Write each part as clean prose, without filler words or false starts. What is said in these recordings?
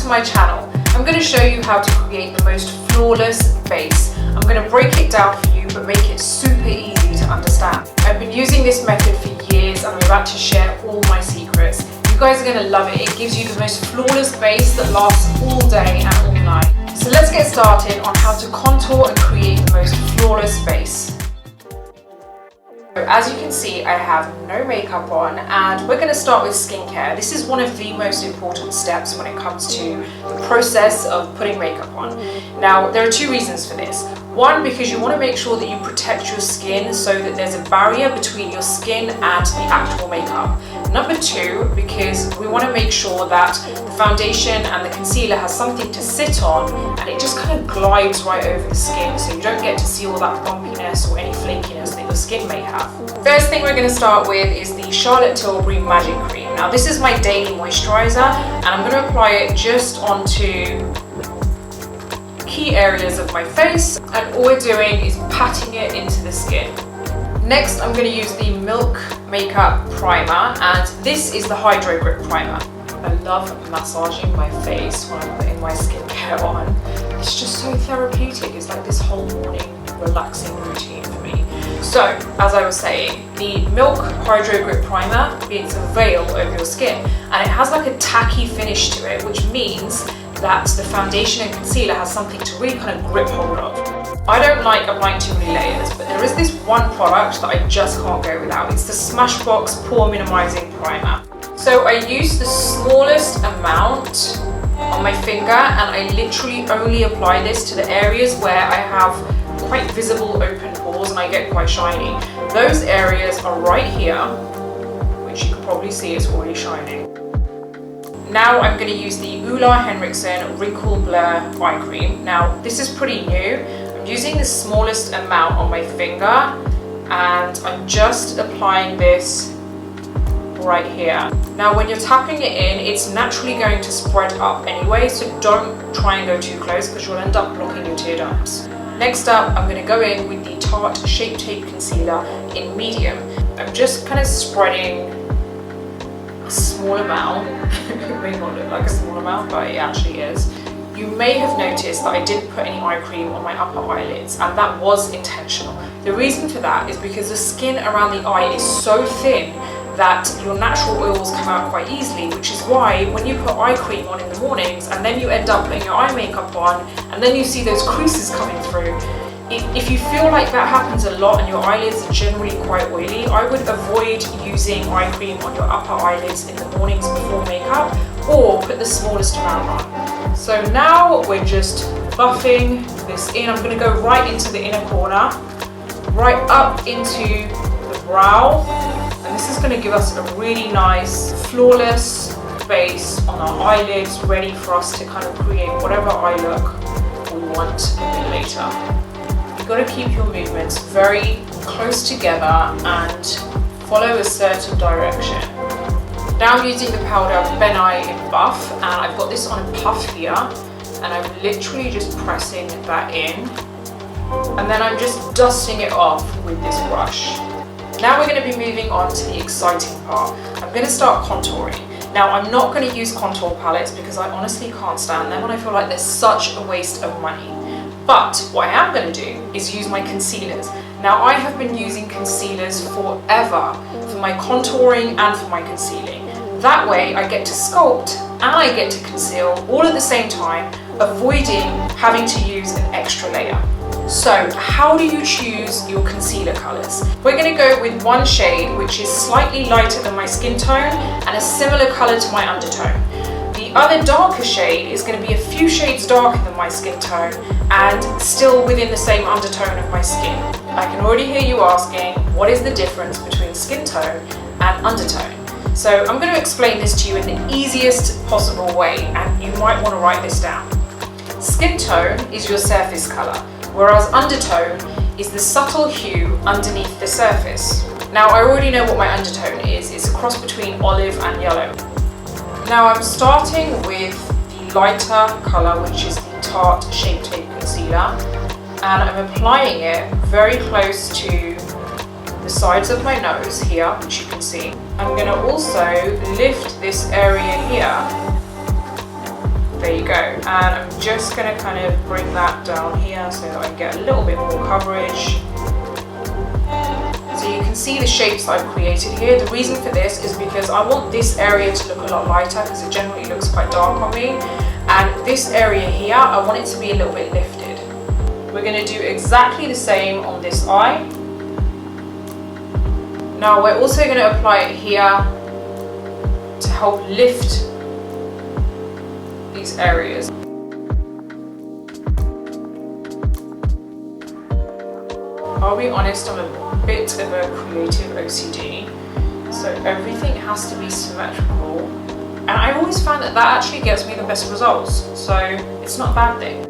my channel. I'm going to show you how to create the most flawless base. I'm going to break it down for you but make it super easy to understand. I've been using this method for years and I'm about to share all my secrets. You guys are going to love it. It gives you the most flawless base that lasts all day and all night. So let's get started on how to contour and create the most flawless base. As you can see, I have no makeup on and we're going to start with skincare. This is one of the most important steps when it comes to the process of putting makeup on. Now, there are two reasons for this. One, because you want to make sure that you protect your skin so that there's a barrier between your skin and the actual makeup. Number two, because we want to make sure that the foundation and the concealer has something to sit on and it just kind of glides right over the skin so you don't get to see all that bumpiness or any flakiness that your skin may have. First thing we're going to start with is the Charlotte Tilbury Magic Cream. Now this is my daily moisturizer and I'm going to apply it just onto key areas of my face, and all we're doing is patting it into the skin. Next, I'm going to use the Milk Makeup Primer, and this is the Hydro Grip Primer. I love massaging my face when I'm putting my skincare on. It's just so therapeutic. It's like this whole morning relaxing routine for me. So, as I was saying, the Milk Hydro Grip Primer creates a veil over your skin, and it has like a tacky finish to it, which means that the foundation and concealer has something to really kind of grip hold of. I don't like applying too many layers, but there is this one product that I just can't go without. It's the Smashbox Pore Minimizing Primer. So I use the smallest amount on my finger and I literally only apply this to the areas where I have quite visible open pores and I get quite shiny. Those areas are right here, which you can probably see is already shining. Now I'm going to use the Ulla Henriksen Wrinkle Blur Eye Cream. Now this is pretty new. I'm using the smallest amount on my finger and I'm just applying this right here. Now when you're tapping it in, it's naturally going to spread up anyway, so don't try and go too close because you'll end up blocking your teardrops. Next up, I'm going to go in with the Tarte Shape Tape Concealer in medium. I'm just kind of spreading a small amount. It may not look like a small amount, but it actually is. You may have noticed that I didn't put any eye cream on my upper eyelids, and that was intentional. The reason for that is because the skin around the eye is so thin that your natural oils come out quite easily, which is why when you put eye cream on in the mornings and then you end up putting your eye makeup on and then you see those creases coming through, if you feel like that happens a lot and your eyelids are generally quite oily, I would avoid using eye cream on your upper eyelids in the mornings before makeup, or put the smallest amount on. So now we're just buffing this in. I'm going to go right into the inner corner, right up into the brow, and this is going to give us a really nice flawless base on our eyelids, ready for us to kind of create whatever eye look we want a bit later. You've got to keep your movements very close together and follow a certain direction. Now I'm using the powder Ben Eye in Buff, and I've got this on a puff here, and I'm literally just pressing that in, and then I'm just dusting it off with this brush. Now we're going to be moving on to the exciting part. I'm going to start contouring. Now I'm not going to use contour palettes because I honestly can't stand them and I feel like they're such a waste of money. But what I am going to do is use my concealers. Now I have been using concealers forever for my contouring and for my concealing. That way I get to sculpt and I get to conceal all at the same time, avoiding having to use an extra layer. So how do you choose your concealer colours? We're going to go with one shade which is slightly lighter than my skin tone and a similar colour to my undertone. The other darker shade is going to be a few shades darker than my skin tone and still within the same undertone of my skin. I can already hear you asking, what is the difference between skin tone and undertone? So I'm going to explain this to you in the easiest possible way, and you might want to write this down. Skin tone is your surface colour, whereas undertone is the subtle hue underneath the surface. Now I already know what my undertone is. It's a cross between olive and yellow. Now I'm starting with the lighter colour, which is the Tarte Shape Tape Concealer, and I'm applying it very close to the sides of my nose here, which you can see. I'm going to also lift this area here There you go. And I'm just gonna kind of bring that down here so that I get a little bit more coverage. So you can see the shapes that I've created here. The reason for this is because I want this area to look a lot lighter because it generally looks quite dark on me. And this area here, I want it to be a little bit lifted. We're gonna do exactly the same on this eye. Now we're also gonna apply it here to help lift these areas. I'll be honest, I'm a bit of a creative OCD, so everything has to be symmetrical, and I've always found that that actually gets me the best results, so it's not a bad thing.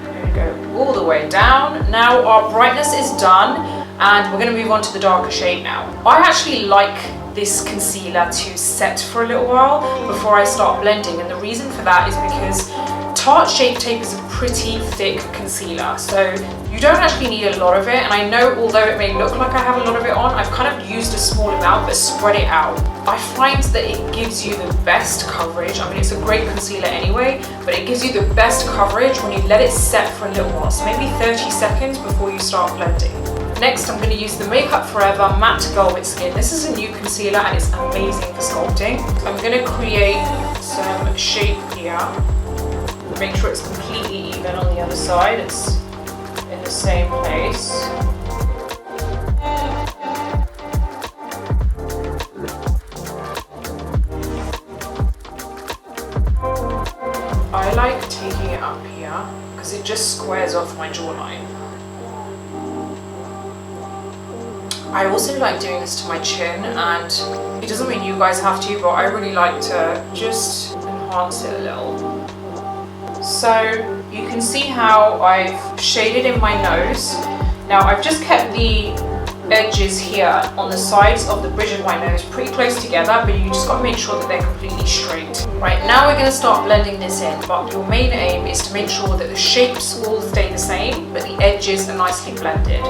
There we go, all the way down. Now our brightness is done, and we're going to move on to the darker shade now. I actually like this concealer to set for a little while before I start blending, and the reason for that is because Tarte Shape Tape is a pretty thick concealer, so you don't actually need a lot of it, and I know although it may look like I have a lot of it on, I've kind of used a small amount but spread it out. I find that it gives you the best coverage. I mean, it's a great concealer anyway, but it gives you the best coverage when you let it set for a little while, so maybe 30 seconds before you start blending. Next, I'm going to use the Makeup Forever Matte Velvet Skin. This is a new concealer and it's amazing for sculpting. I'm going to create some shape here. Make sure it's completely even on the other side. It's in the same place. I like taking it up here because it just squares off my jawline. I also like doing this to my chin, and it doesn't mean you guys have to, but I really like to just enhance it a little. So you can see how I've shaded in my nose. Now I've just kept the edges here on the sides of the bridge of my nose pretty close together, but you just got to make sure that they're completely straight. Right, now we're going to start blending this in, but your main aim is to make sure that the shapes all stay the same, but the edges are nicely blended.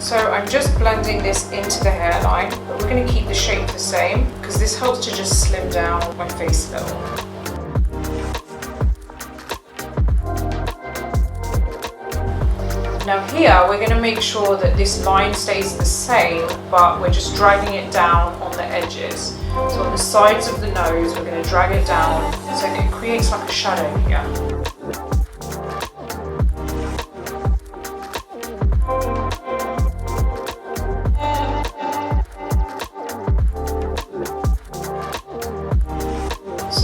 So I'm just blending this into the hairline, but we're going to keep the shape the same because this helps to just slim down my face a little. Now here we're going to make sure that this line stays the same, but we're just dragging it down on the edges. So on the sides of the nose we're going to drag it down so that it creates like a shadow here.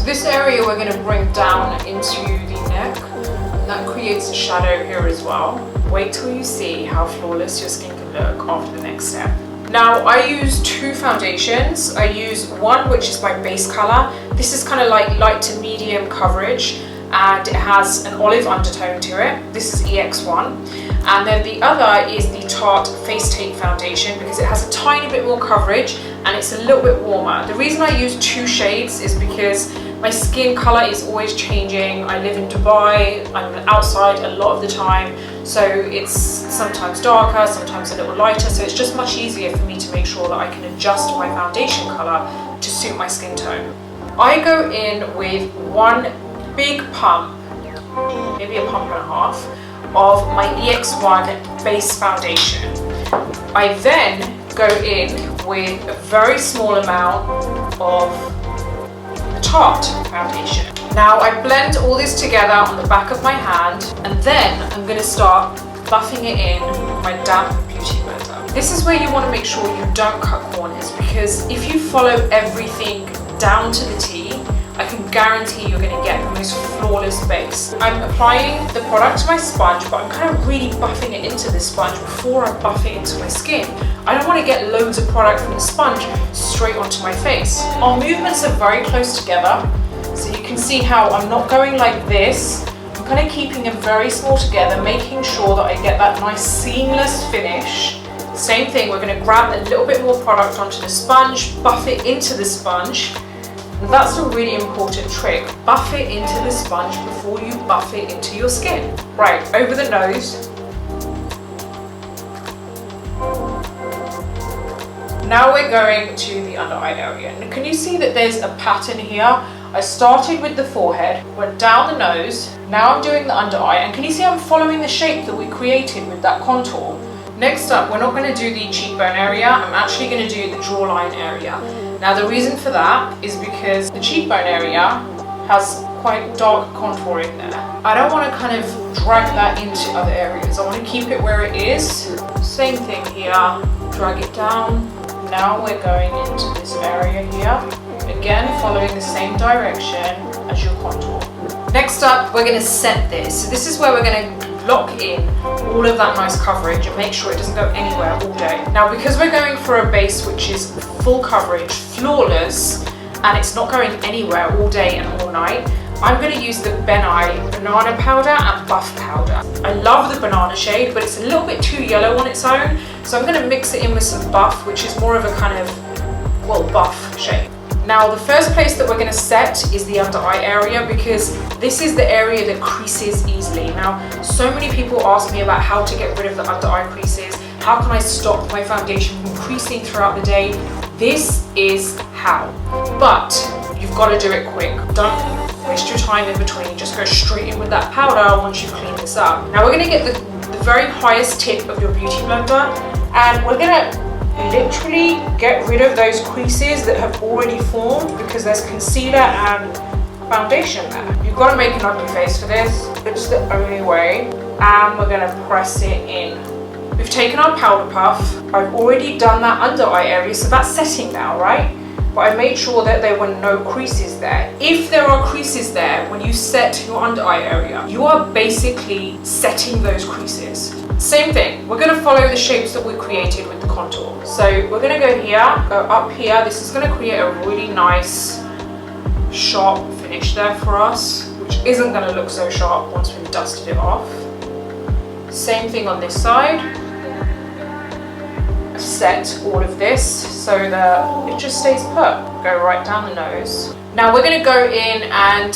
This area we're going to bring down into the neck, and that creates a shadow here as well. Wait till you see how flawless your skin can look after the next step. Now I use two foundations. I use one which is my base color. This is kind of like light to medium coverage and it has an olive undertone to it. This is EX1. And then the other is the Tarte Face Tape Foundation because it has a tiny bit more coverage and it's a little bit warmer. The reason I use two shades is because my skin color is always changing. I live in Dubai, I'm outside a lot of the time, so it's sometimes darker, sometimes a little lighter, so it's just much easier for me to make sure that I can adjust my foundation color to suit my skin tone. I go in with one big pump, maybe a pump and a half, of my EX1 base foundation. I then go in with a very small amount of Tarte foundation. Now I blend all this together on the back of my hand, and then I'm going to start buffing it in with my damp beauty blender. This is where you want to make sure you don't cut corners, because if you follow everything down to the T, I can guarantee you're going to get the most flawless base. I'm applying the product to my sponge, but I'm kind of really buffing it into the sponge before I buff it into my skin. I don't want to get loads of product from the sponge straight onto my face. Our movements are very close together, so you can see how I'm not going like this. I'm kind of keeping them very small together, making sure that I get that nice seamless finish Same thing, we're going to grab a little bit more product onto the sponge, buff it into the sponge. And that's a really important trick. Buff it into the sponge before you buff it into your skin. Right, over the nose. Now we're going to the under eye area. And can you see that there's a pattern here? I started with the forehead, went down the nose, now I'm doing the under eye, and can you see I'm following the shape that we created with that contour? Next up, we're not going to do the cheekbone area, I'm actually going to do the jawline area. Now the reason for that is because the cheekbone area has quite dark contour in there. I don't want to kind of drag that into other areas, I want to keep it where it is. Same thing here, drag it down. Now we're going into this area here. Again, following the same direction as your contour. Next up, we're going to set this. So this is where we're going to lock in all of that nice coverage and make sure it doesn't go anywhere all day. Now, because we're going for a base which is full coverage, flawless, and it's not going anywhere all day and all night, I'm going to use the banana powder and buff powder. I love the banana shade, but it's a little bit too yellow on its own, so I'm going to mix it in with some buff, which is more of a kind of, well, buff shade. Now the first place that we're going to set is the under eye area, because this is the area that creases easily. Now, so many people ask me about how to get rid of the under eye creases. How can I stop my foundation from creasing throughout the day? This is how. But you've got to do it quick. Don't waste your time in between. Just go straight in with that powder once you've cleaned this up. Now we're going to get the very highest tip of your beauty blender, and we're going to literally get rid of those creases that have already formed, because there's concealer and foundation there. You've got to make an ugly face for this. It's the only way. And we're going to press it in. We've taken our powder puff. I've already done that under eye area, so that's setting now, right? But I made sure that there were no creases there. If there are creases there when you set your under eye area, you are basically setting those creases. Same thing, we're going to follow the shapes that we created with the contour. So we're going to go here, go up here. This is going to create a really nice sharp finish there for us, which isn't going to look so sharp once we've dusted it off. Same thing on this side. Set all of this so that it just stays put. Go right down the nose. Now we're going to go in and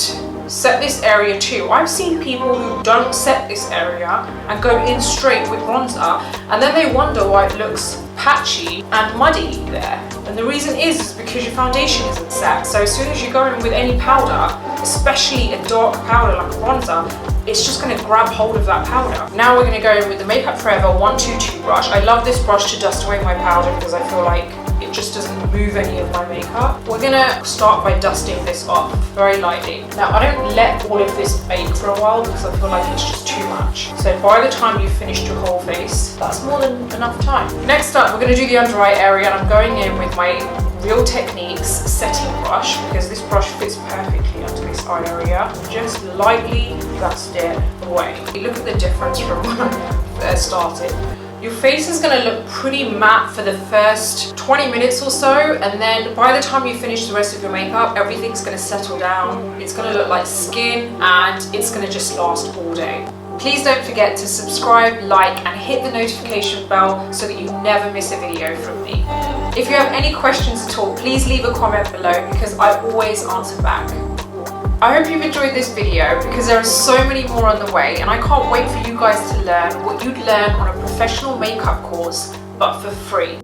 set this area too. I've seen people who don't set this area and go in straight with bronzer, and then they wonder why it looks patchy and muddy there. And the reason is because your foundation isn't set. So as soon as you go in with any powder, especially a dark powder like a bronzer, it's just going to grab hold of that powder. Now we're going to go in with the Makeup Forever 122 brush. I love this brush to dust away my powder because I feel like it just doesn't move any of my makeup. We're going to start by dusting this off very lightly. Now I don't let all of this bake for a while because I feel like it's just too much. So by the time you've finished your whole face, that's more than enough time. Next up, we're going to do the under eye area, and I'm going in with my Real Techniques setting brush because this brush fits perfectly under this eye area. Just lightly dust it away. Look at the difference from when I first started. Your face is going to look pretty matte for the first 20 minutes or so, and then by the time you finish the rest of your makeup, everything's going to settle down. It's going to look like skin, and it's going to just last all day. Please don't forget to subscribe, like, and hit the notification bell so that you never miss a video from me. If you have any questions at all, please leave a comment below because I always answer back. I hope you've enjoyed this video because there are so many more on the way, and I can't wait for you guys to learn what you'd learn on a professional makeup course, but for free.